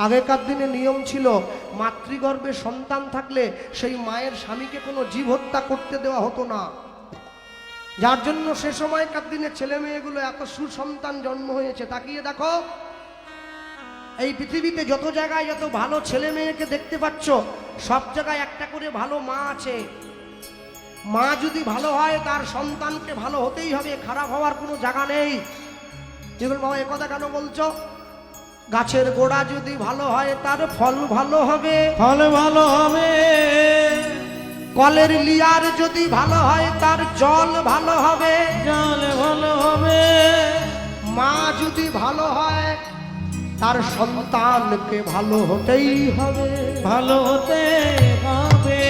আগেকার দিনে নিয়ম ছিল মাতৃগর্ভে সন্তান থাকলে সেই মায়ের স্বামীকে কোনো জীব হত্যা করতে দেওয়া হতো না, যার জন্য সে সময়কার দিনে ছেলে মেয়েগুলো এত সুসন্তান জন্ম হয়েছে। তাকিয়ে দেখো, এই পৃথিবীতে যত জায়গায় যত ভালো ছেলে মেয়েকে দেখতে পাচ্ছ, সব জায়গায় একটা করে ভালো মা আছে। মা যদি ভালো হয় তার সন্তানকে ভালো হতেই হবে, খারাপ হওয়ার কোনো জায়গা নেই। যেগুলো বাবা এ কথা কেন বলছো? গাছের গোড়া যদি ভালো হয় তার ফল ভালো হবে, ফল ভালো হবে। কলের লিয়ার যদি ভালো হয় তার জল ভালো হবে, জল ভালো হবে। মা যদি ভালো হয় তার সন্তানকে ভালো হতেই হবে, ভালো হতে হবে।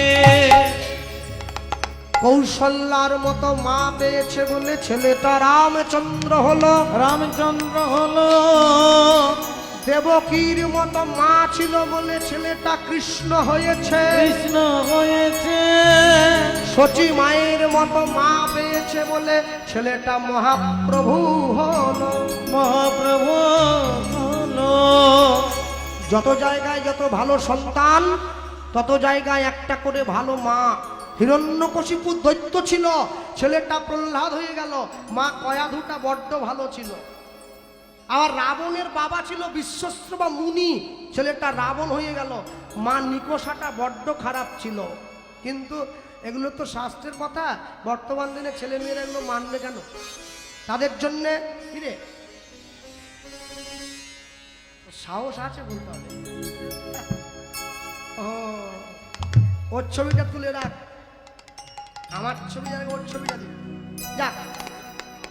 কৌশল্যার মতো মা পেয়েছে বলে ছেলেটা রামচন্দ্র হলো, রামচন্দ্র হলো। দেবকীর মতো মা ছিল বলে ছেলেটা কৃষ্ণ হয়েছে, কৃষ্ণ হয়েছে। সচী মায়ের মতো মা পেয়েছে বলে ছেলেটা মহাপ্রভু হলো, মহাপ্রভু হলো। যত জায়গায় যত ভালো সন্তান তত জায়গায় একটা করে ভালো মা। হিরণ্যকশিপুর দৈত্য ছিল, ছেলেটা প্রহ্লাদ হয়ে গেল, মা কয়াধুটা বড্ড ভালো ছিল। আর রাবণের বাবা ছিল বিশ্বস্ত বা মুনি, ছেলেটা রাবণ হয়ে গেল, মা নিকষাটা বড্ড খারাপ ছিল। কিন্তু এগুলো তো শাস্ত্রের কথা, বর্তমান দিনে ছেলে মেয়েরা এগুলো মানবে কেন? তাদের জন্যে কিরে সাহস আছে বলতে হবে। ও ওর ছবিটা তুলে রাখ, আমার ছবি যাবে, ওর ছবিটা দিবে। যাক,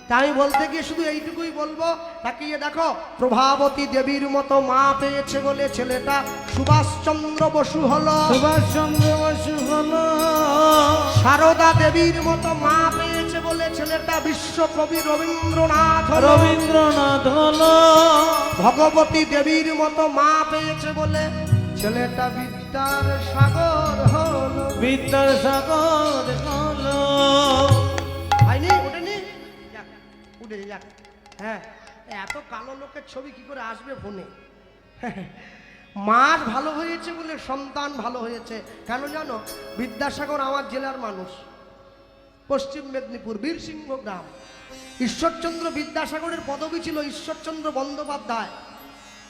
তা আমি বলতে গিয়ে শুধু এইটুকুই বলবো, তাকিয়ে দেখো, প্রভাবতী দেবীর মতো মা পেয়েছে বলে ছেলেটা সুভাষচন্দ্র বসু হলো, সুভাষচন্দ্র বসু হলো। সারদা দেবীর মতো মা পেয়েছে বলে ছেলেটা বিশ্বকবি রবীন্দ্রনাথ হলো, রবীন্দ্রনাথ হলো। ভগবতী দেবীর মতো মা পেয়েছে বলে ছেলেটা বিদ্যার সাগর হলো, বিদ্যার সাগর হলো। হয়নি? ওঠেনি? যাক, উঠে যাক। হ্যাঁ, এত কালো লোকের ছবি কি করে আসবে ফোনে? মা ভালো হয়েছে বলে সন্তান ভালো হয়েছে। কেন জানো? বিদ্যাসাগর আমার জেলার মানুষ, পশ্চিম মেদিনীপুর বীরসিংহ গ্রাম। ঈশ্বরচন্দ্র বিদ্যাসাগরের পদবী ছিল ঈশ্বরচন্দ্র বন্দ্যোপাধ্যায়।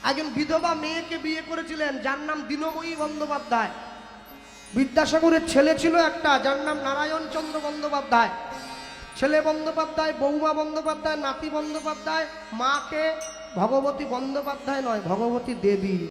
একজন বিধবা মেয়েকে বিয়ে করেছিলেন যার নাম দীনময়ী বন্দ্যোপাধ্যায়। বিদ্যাসাগরের ছেলে ছিল একটা যার নাম নারায়ণ চন্দ্র বন্দ্যোপাধ্যায়। ছেলে বন্দ্যোপাধ্যায়, বৌমা বন্দ্যোপাধ্যায়, নাতি বন্দ্যোপাধ্যায়, মাকে ভগবতী বন্দ্যোপাধ্যায় নয়, ভগবতী দেবী।